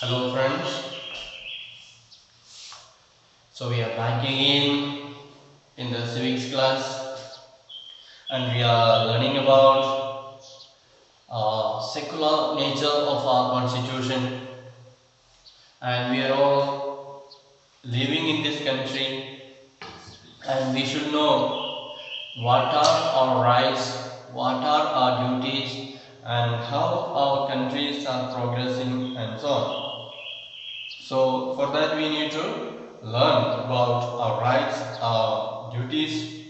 Hello friends, so we are back again in the civics class and we are learning about secular nature of our constitution, and we are all living in this country and we should know what are our rights, what are our duties and how our countries are progressing and so on. So for that we need to learn about our rights, our duties,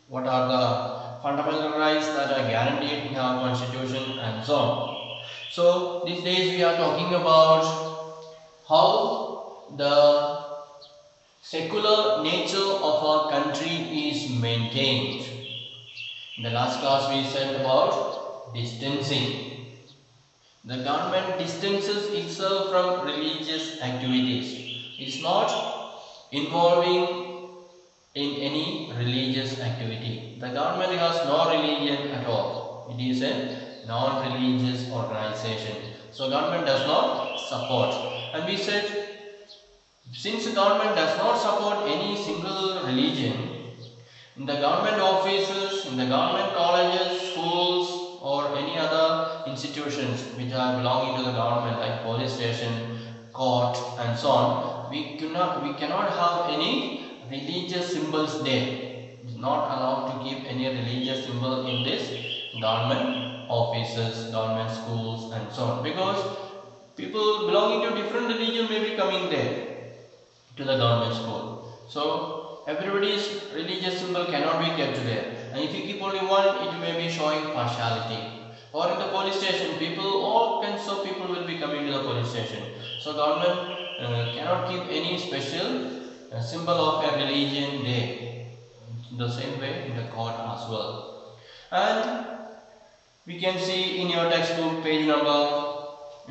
what are the fundamental rights that are guaranteed in our constitution and so on. So these days we are talking about how the secular nature of our country is maintained. In the last class we said about distancing. The government distances itself from religious activities. It is not involving in any religious activity. The government has no religion at all. It is a non-religious organization. So government does not support. And we said, since the government does not support any single religion, in the government offices, in the government colleges, schools or any other institutions which are belonging to the government like police station, court and so on, we cannot have any religious symbols there. It is not allowed to keep any religious symbol in this government offices, government schools and so on, because people belonging to different religion may be coming there to the government school. So everybody's religious symbol cannot be kept there, and if you keep only one, it may be showing partiality. Or in the police station, all kinds of people will be coming to the police station. So government cannot keep any special symbol of a religion there. The same way in the court as well. And we can see in your textbook page number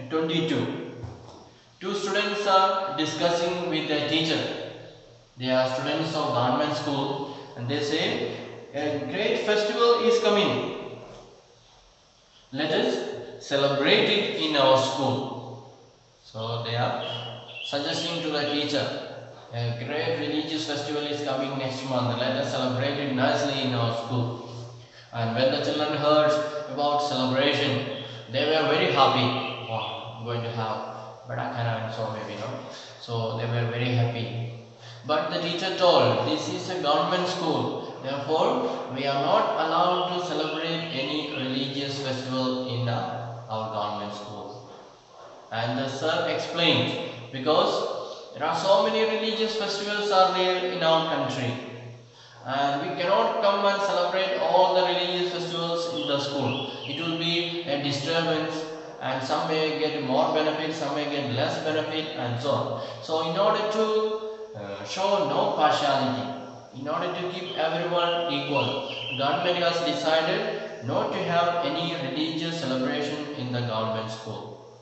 22. Two students are discussing with their teacher. They are students of government school and they say, a great festival is coming. Let us celebrate it in our school. So they are suggesting to the teacher, a great religious festival is coming next month. Let us celebrate it nicely in our school. And when the children heard about celebration, they were very happy. Wow, I'm going to have Badakana and so maybe not. So they were very happy. But the teacher told, this is a government school. Therefore, we are not allowed to celebrate any religious festival in our government school. And the sir explained, because there are so many religious festivals are there in our country. And we cannot come and celebrate all the religious festivals in the school. It will be a disturbance, and some may get more benefit, some may get less benefit and so on. So in order to show no partiality, in order to keep everyone equal, government has decided not to have any religious celebration in the government school.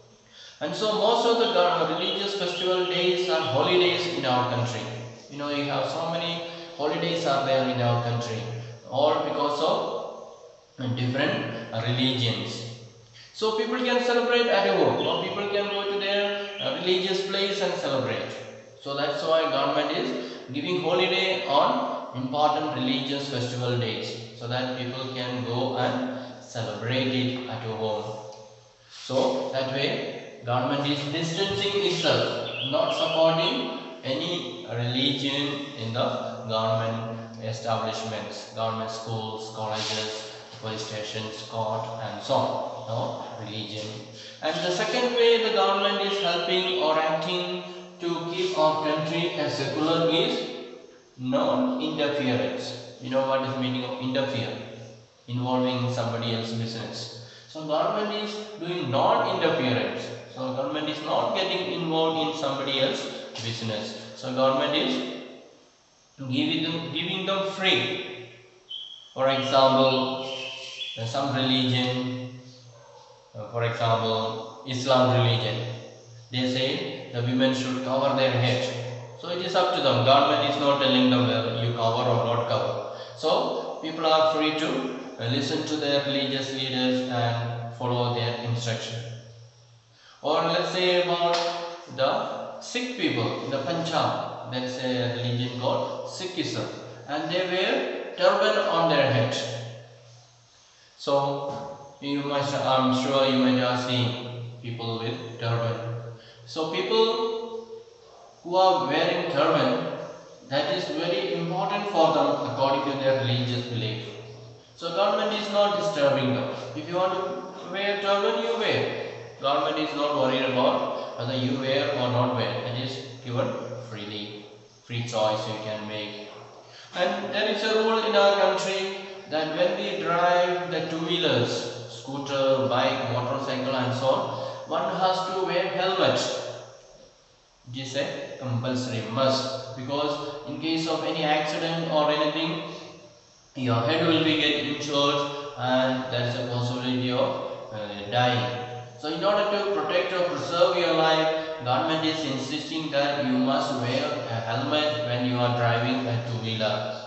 And so most of the religious festival days are holidays in our country. You have so many holidays are there in our country, all because of different religions. So people can celebrate at home, or people can go to their religious place and celebrate. So that's why government is giving holiday on important religious festival days, so that people can go and celebrate it at home. So that way government is distancing itself, not supporting any religion in the government establishments, government schools, colleges, police stations, court and so on. No religion. And the second way the government is helping or acting to keep our country as secular is non-interference. You know what is the meaning of interfere? Involving somebody else's business. So government is doing non-interference. So government is not getting involved in somebody else's business. So government is giving them free. For example, some religion, for example, Islam religion, they say the women should cover their head. So it is up to them. Government is not telling them whether you cover or not cover. So people are free to listen to their religious leaders and follow their instruction. Or let's say about the Sikh people in the Punjab. There is a religion called Sikhism, and they wear turban on their head. So I'm sure you might have seen people with turban. So people who are wearing turban, that is very important for them according to their religious belief. So government is not disturbing them. If you want to wear turban, you wear. Government is not worried about whether you wear or not wear. It is given freely. Free choice you can make. And there is a rule in our country that when we drive the two-wheelers, scooter, bike, motorcycle and so on, one has to wear helmet. It is a compulsory must, because in case of any accident or anything, your head will be getting injured and there is a possibility of dying. So in order to protect or preserve your life, government is insisting that you must wear a helmet when you are driving a two-wheeler.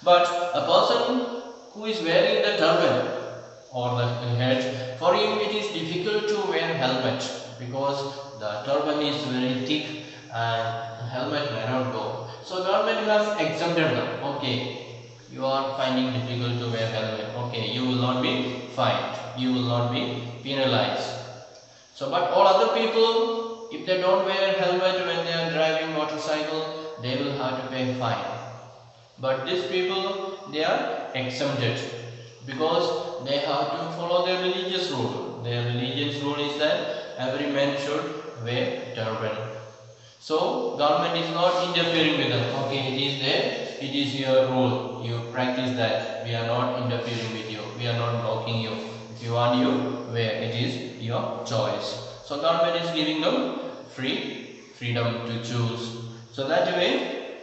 But a person who is wearing the turban or the head, for him it is difficult to wear helmet because the turban is very thick and helmet may not go. So government has exempted them. Okay, you are finding difficult to wear helmet. Okay, you will not be fined. You will not be penalized. So, but all other people, if they don't wear helmet when they are driving motorcycle, they will have to pay fine. But these people, they are exempted because they have to follow their religious rule. Their religious rule is that every man should wear turban. So government is not interfering with them. Okay, it is there, it is your rule. You practice that. We are not interfering with you. We are not blocking you. If you want, you wear. It is your choice. So government is giving them freedom to choose. So that way,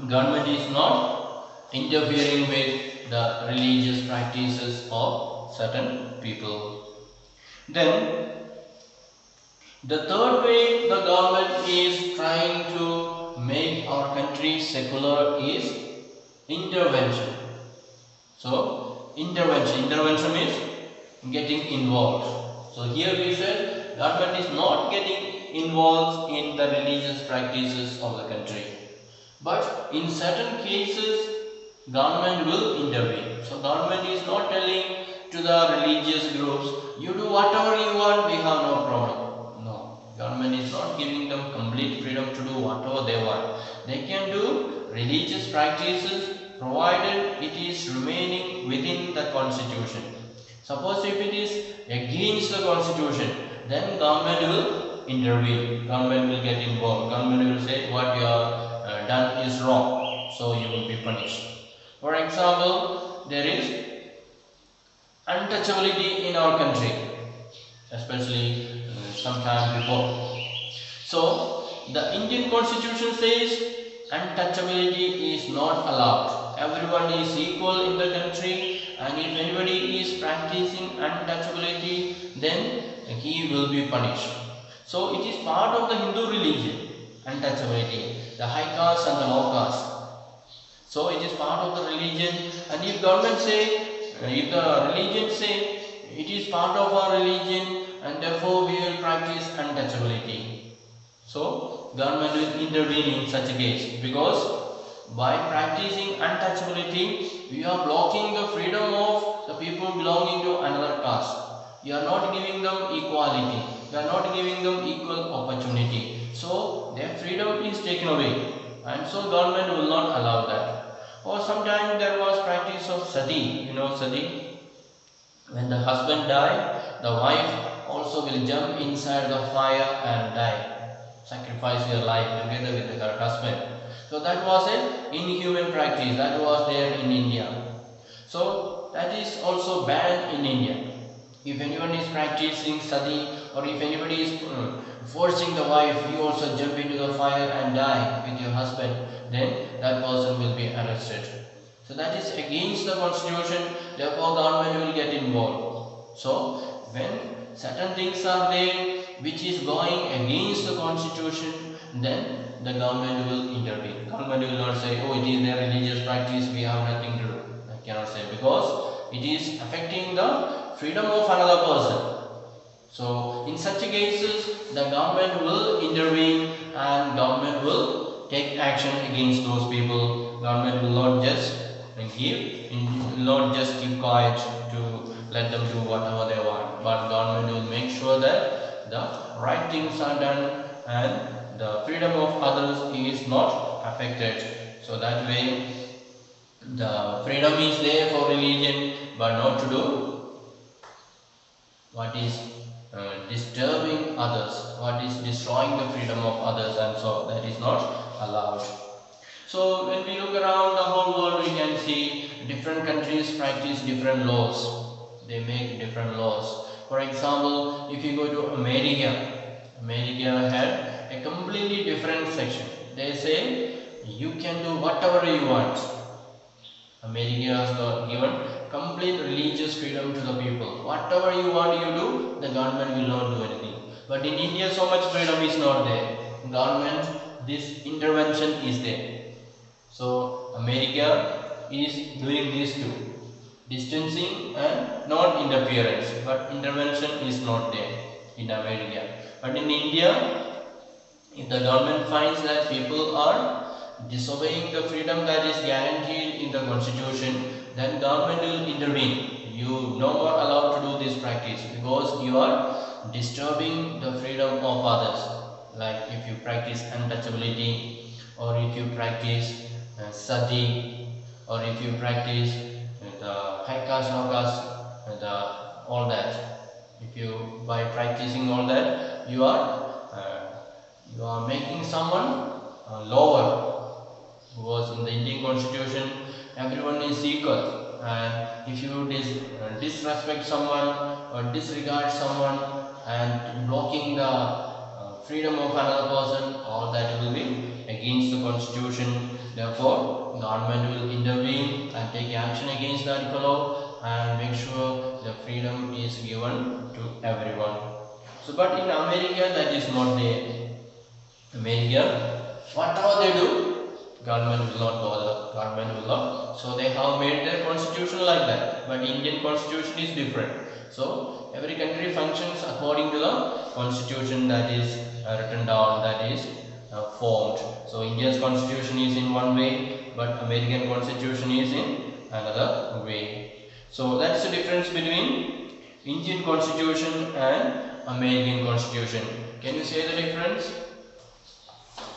government is not interfering with the religious practices of certain people. Then the third way the government is trying to make our country secular is intervention. So intervention means getting involved. So here we said government is not getting involved in the religious practices of the country. But in certain cases, government will intervene. So government is not telling to the religious groups, you do whatever you want, we have no problem. No, government is not giving them complete freedom to do whatever they want. They can do religious practices provided it is remaining within the constitution. Suppose if it is against the constitution, then government will intervene. Government will get involved. Government will say what you have done is wrong, so you will be punished. For example, there is untouchability in our country, especially some time before. So the Indian constitution says untouchability is not allowed. Everyone is equal in the country, and if anybody is practicing untouchability, then he will be punished. So it is part of the Hindu religion, untouchability, the high caste and the low caste. So it is part of the religion, and if government say, if the religion say it is part of our religion and therefore we will practice untouchability. So government will intervene in such a case, because by practicing untouchability we are blocking the freedom of the people belonging to another caste. You are not giving them equality, you are not giving them equal opportunity. So their freedom is taken away, and so government will not allow that. Or sometimes there was practice of sati. You know sati? When the husband died, the wife also will jump inside the fire and die. Sacrifice your life together with her husband. So that was an inhuman practice. That was there in India. So that is also banned in India. If anyone is practicing sati, or if anybody is forcing the wife, you also jump into the fire and die with your husband, then that person will be arrested. So that is against the constitution, therefore government will get involved. So when certain things are there which is going against the constitution, then the government will intervene. Government will not say, oh, it is their religious practice, we have nothing to do. I cannot say, because it is affecting the freedom of another person. So in such cases, the government will intervene and government will take action against those people. Government will not just keep quiet to let them do whatever they want, but government will make sure that the right things are done and the freedom of others is not affected. So that way the freedom is there for religion, but not to do what is disturbing others, what is destroying the freedom of others, and so that is not allowed. So when we look around the whole world, we can see different countries practice different laws. They make different laws. For example, if you go to America had a completely different section. They say you can do whatever you want. America has got given complete religious freedom to the people. Whatever you want you do, the government will not do anything. But in India, so much freedom is not there. Government, this intervention is there. So America is doing this too. Distancing and not interference, but intervention is not there in America. But in India, if the government finds that people are disobeying the freedom that is guaranteed in the constitution, then government will intervene. You no more allowed to do this practice because you are disturbing the freedom of others. Like if you practice untouchability, or if you practice sati, or if you practice the high caste, no caste, all that. If you by practicing all that, you are making someone lower. Because in the Indian constitution, everyone is equal, and if you disrespect someone or disregard someone and blocking the freedom of another person, all that will be against the constitution. Therefore, government will intervene and take action against that fellow and make sure the freedom is given to everyone. So, but in America, that is not there. America, whatever they do, government will not bother, government will not. So they have made their constitution like that. But Indian constitution is different. So every country functions according to the constitution that is written down, that is formed. So India's constitution is in one way, but American constitution is in another way. So that's the difference between Indian constitution and American constitution. Can you say the difference?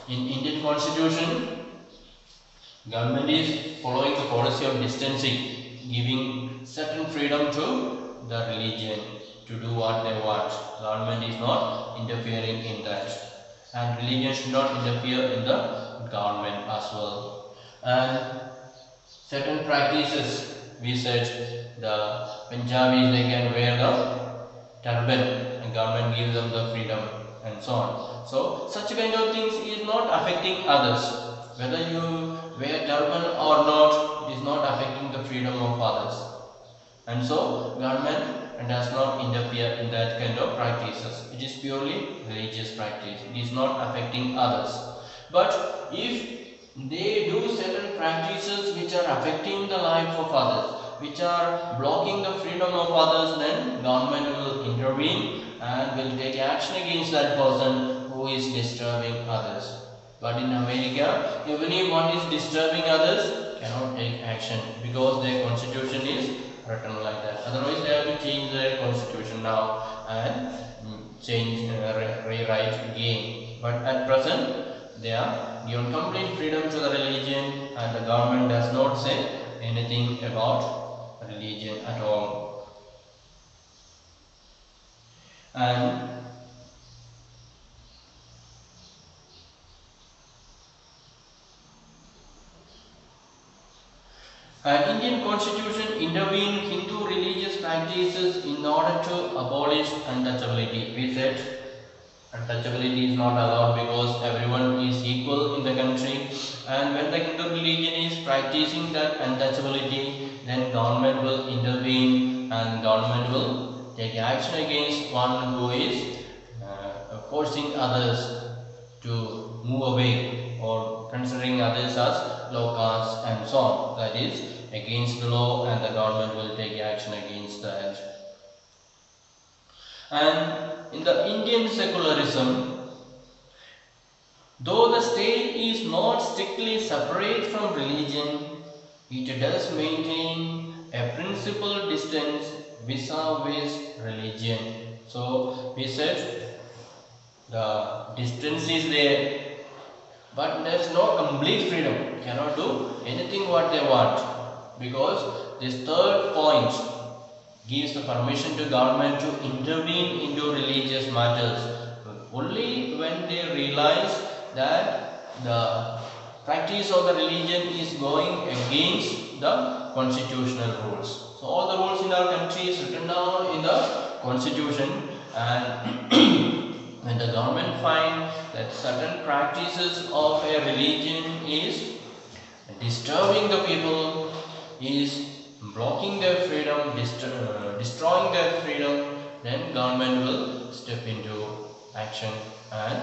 In Indian constitution, government is following the policy of distancing, giving certain freedom to the religion to do what they want. Government is not interfering in that, and religion should not interfere in the government as well. And certain practices, we said the Punjabis, they can wear the turban and government gives them the freedom and so on. So such kind of things is not affecting others. Whether you wear turban or not, it is not affecting the freedom of others. And so government does not interfere in that kind of practices. It is purely religious practice. It is not affecting others. But if they do certain practices which are affecting the life of others, which are blocking the freedom of others, then government will intervene and will take action against that person who is disturbing others. But in America, even if one is disturbing others, cannot take action because their constitution is written like that. Otherwise, they have to change their constitution now and rewrite again. But at present, they are given complete freedom to the religion, and the government does not say anything about religion at all. And Indian constitution intervened Hindu religious practices in order to abolish untouchability. We said untouchability is not allowed because everyone is equal in the country, and when the Hindu religion is practicing that untouchability, then government will intervene and government will take action against one who is forcing others to move away or considering others as low caste and so on. That is against the law, and the government will take action against that. And in the Indian secularism, though the state is not strictly separate from religion, it does maintain a principal distance vis-a-vis religion. So we said the distance is there, but there is no complete freedom. Cannot do anything what they want, because this third point gives the permission to government to intervene into religious matters only when they realize that the practice of the religion is going against the constitutional rules. So all the rules in our country is written down in the constitution, and when the government find that certain practices of a religion is disturbing the people, is blocking their freedom, destroying their freedom, then government will step into action and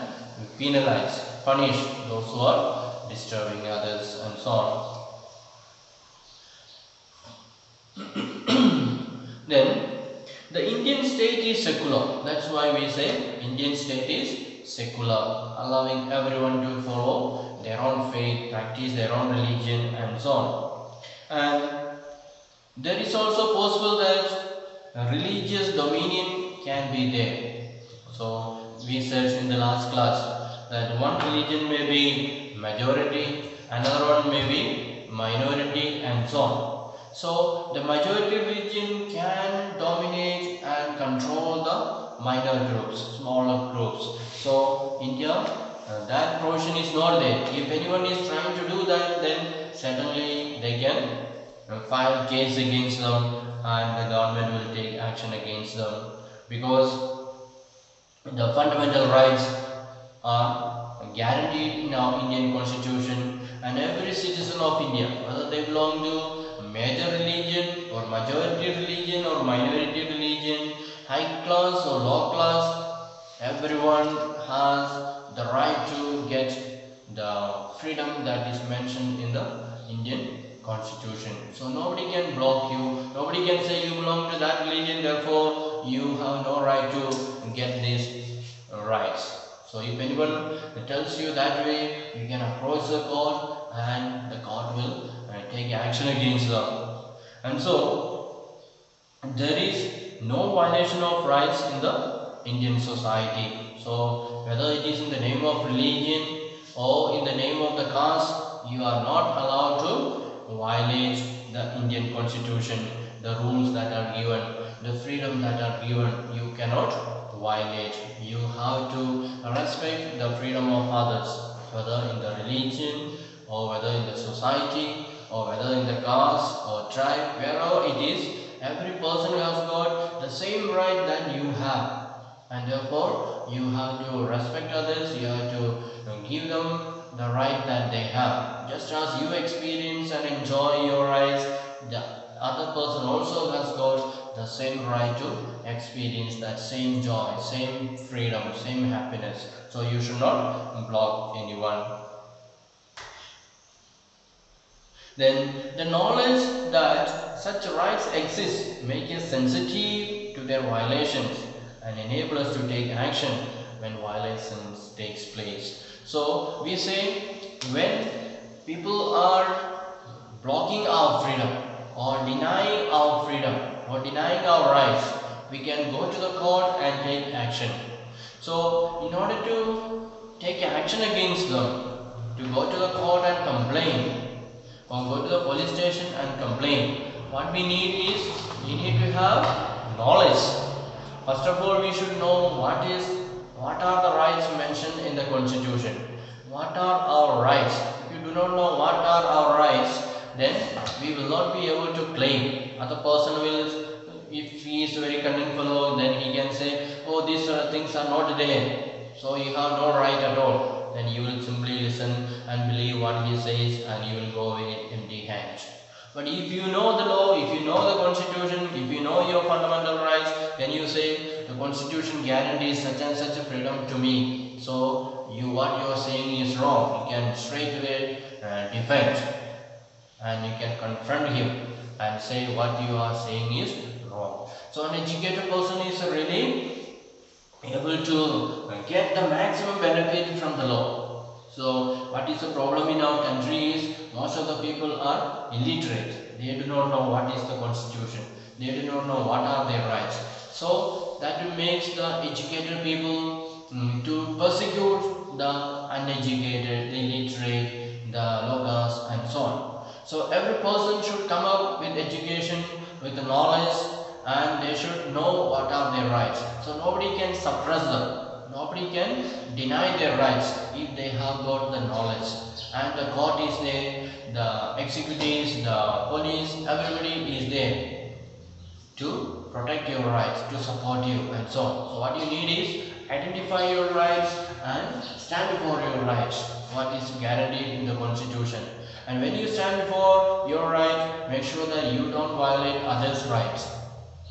penalize, punish those who are disturbing others, and so on. Then the Indian state is secular. That's why we say Indian state is secular, allowing everyone to follow their own faith, practice their own religion, and so on. And there is also possible that religious dominion can be there. So we said in the last class that one religion may be majority, another one may be minority, and so on. So the majority religion can dominate and control the minor groups, smaller groups. So India, that portion is not there. If anyone is trying to do that, then certainly they can file case against them, and the government will take action against them, because the fundamental rights are guaranteed in our Indian constitution, and every citizen of India, whether they belong to major religion or majority religion or minority religion, high class or low class, everyone has the right to get the freedom that is mentioned in the Indian constitution. So nobody can block you, nobody can say you belong to that religion, therefore you have no right to get these rights. So if anyone tells you that way, you can approach the court, and the court will take action against them. And so there is no violation of rights in the Indian society. So whether it is in the name of religion or in the name of the caste, you are not allowed to violate the Indian constitution, the rules that are given, the freedom that are given. You cannot violate. You have to respect the freedom of others, whether in the religion or whether in the society or whether in the caste or tribe, wherever it is. Every person has got the same right that you have, and therefore you have to respect others. You have to give them the right that they have. Just as you experience and enjoy your rights, the other person also has got the same right to experience that same joy, same freedom, same happiness. So you should not block anyone. Then the knowledge that such rights exist make us sensitive to their violations and enable us to take action when violations takes place. So we say, when people are blocking our freedom or denying our freedom or denying our rights, we can go to the court and take action. So in order to take action against them, to go to the court and complain, or go to the police station and complain, what we need is, we need to have knowledge. First of all, we should know what are the rights mentioned in the constitution. What are our rights? If you do not know what are our rights, then we will not be able to claim. Other person will, if he is a very cunning fellow, then he can say, oh, these things are not there, so you have no right at all. Then you will simply listen and believe what he says, and you will go away empty hands. But if you know the law, if you know the constitution, if you know your fundamental rights, then you say, the constitution guarantees such and such a freedom to me, so what you are saying is wrong. You can straight away defend, and you can confront him and say what you are saying is wrong. So an educated person is really able to get the maximum benefit from the law. So what is the problem in our country is most of the people are illiterate. They do not know what is the constitution. They do not know what are their rights. So that makes the educated people to persecute the uneducated, the illiterate, the locals and so on. So every person should come up with education, with the knowledge, and they should know what are their rights. So nobody can suppress them. Nobody can deny their rights if they have got the knowledge. And the court is there, the executives, the police, everybody is there to protect your rights, to support you and so on. So what you need is identify your rights and stand for your rights, what is guaranteed in the constitution. And when you stand for your right, make sure that you don't violate others' rights.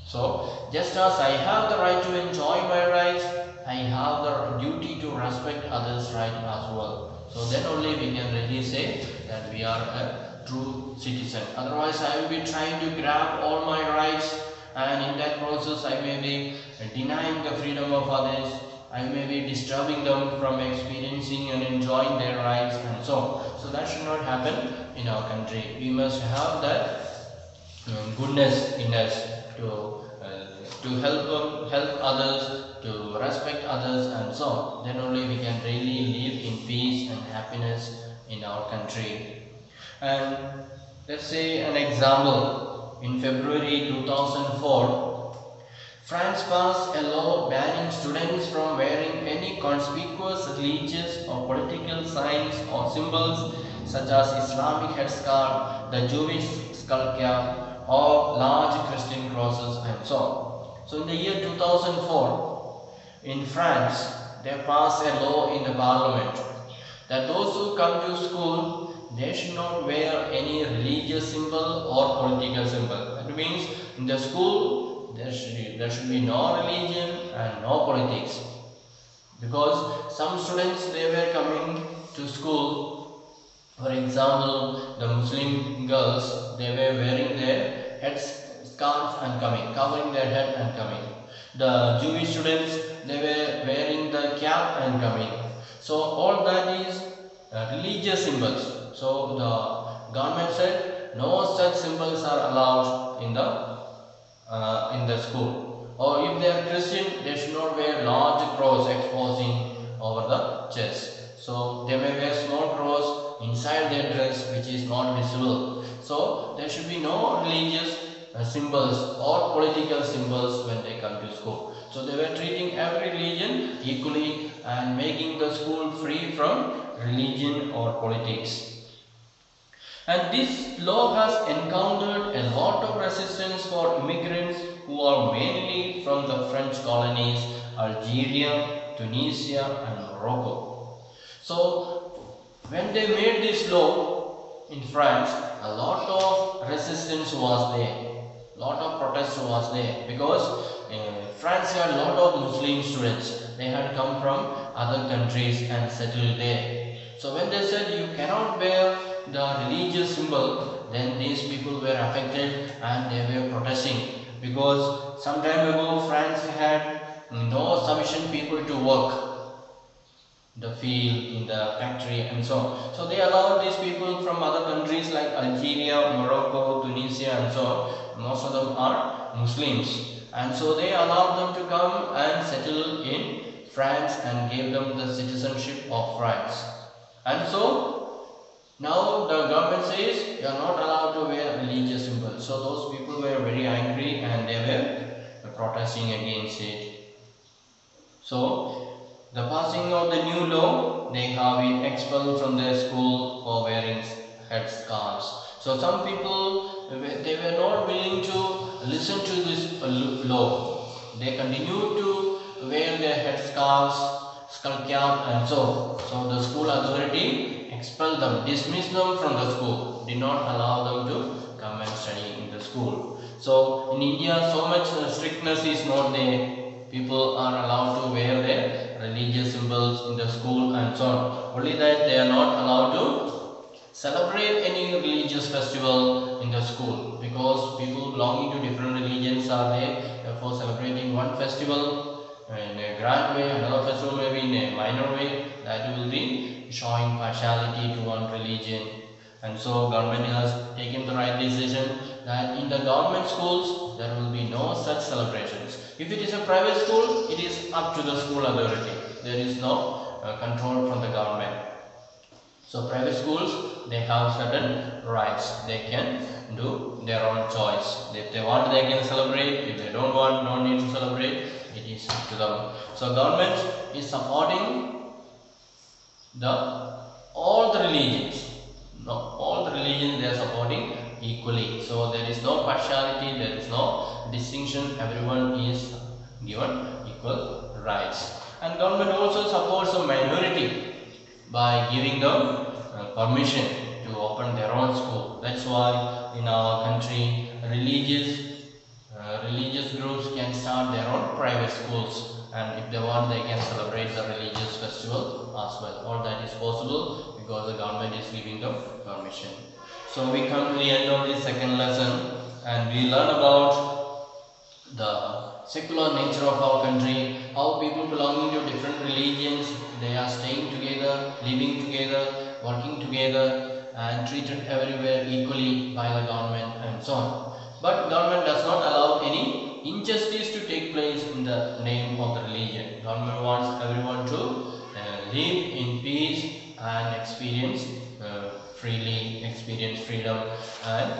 So just as I have the right to enjoy my rights, I have the duty to respect others' rights as well. So then only we can really say that we are a true citizen. Otherwise I will be trying to grab all my rights, and in that process I may be denying the freedom of others. I may be disturbing them from experiencing and enjoying their rights and so on. So that should not happen in our country. We must have that goodness in us to help others, to respect others and so on. Then only we can really live in peace and happiness in our country. And let's say an example. In February 2004, France passed a law banning students from wearing any conspicuous religious or political signs or symbols such as Islamic headscarf, the Jewish skull cap, or large Christian crosses and so on. So in the year 2004, in France, they passed a law in the parliament that those who come to school, they should not wear any religious symbol or political symbol. That means in the school, there should be no religion and no politics. Because some students, they were coming to school, for example, the Muslim girls, they were wearing their head scarf and coming, covering their head and coming. The Jewish students, they were wearing the cap and coming. So all that is religious symbols. So the government said no such symbols are allowed in the school. Or if they are Christian, they should not wear large cross exposing over the chest. So they may wear small cross inside their dress which is not visible. So there should be no religious symbols or political symbols when they come to school. So they were treating every religion equally and making the school free from religion or politics. And this law has encountered a lot of resistance for immigrants who are mainly from the French colonies, Algeria, Tunisia and Morocco. So when they made this law in France, a lot of resistance was there. A lot of protest was there because France had a lot of Muslim students. They had come from other countries and settled there. So when they said you cannot wear the religious symbol, then these people were affected and they were protesting because some time ago France had no sufficient people to work the field, in the factory and so on. So they allowed these people from other countries like Algeria, Morocco, Tunisia and so on. Most of them are Muslims. And so they allowed them to come and settle in France and gave them the citizenship of France. And so now the government says you are not allowed to wear religious symbols. So those people were very angry and they were protesting against it. So the passing of the new law, they have been expelled from their school for wearing headscarves. So some people, they were not willing to listen to this law. They continued to wear their headscarves, skull cap and so. So the school authority expelled them, dismissed them from the school, did not allow them to come and study in the school. So in India, so much strictness is not there. People are allowed to wear their religious symbols in the school and so on. Only that they are not allowed to celebrate any religious festival in the school because people belonging to different religions are there. Therefore, celebrating one festival in a grand way, another festival may be in a minor way, that will be showing partiality to one religion. And so government has taken the right decision that in the government schools there will be no such celebrations. If it is a private school, it is up to the school authority. There is no control from the government. So private schools, they have certain rights. They can do their own choice. If they want, they can celebrate. If they don't want, no need to celebrate. It is up to them. So government is supporting all the religions. No, all the religions they are supporting equally. So there is no partiality, there is no distinction. Everyone is given equal rights. And government also supports the minority by giving them permission to open their own school. That's why in our country religious groups can start their own private schools, and if they want, they can celebrate the religious festival as well. All that is possible because the government is giving them permission. So we come to the end of this second lesson, and we learn about the secular nature of our country, how people belonging to different religions, they are staying together, living together, working together, and treated everywhere equally by the government and so on. But government does not allow any injustice to take place in the name of the religion. Government wants everyone to live in peace and experience freedom and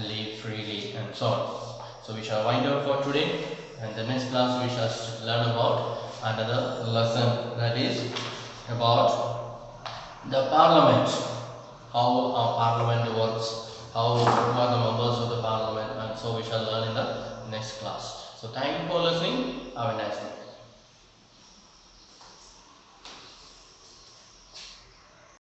live freely and so on. So we shall wind up for today, and the next class we shall learn about another lesson, that is about the parliament, how our parliament works, who are the members of the parliament, and so we shall learn in the next class. So thank you for listening. Have a nice day.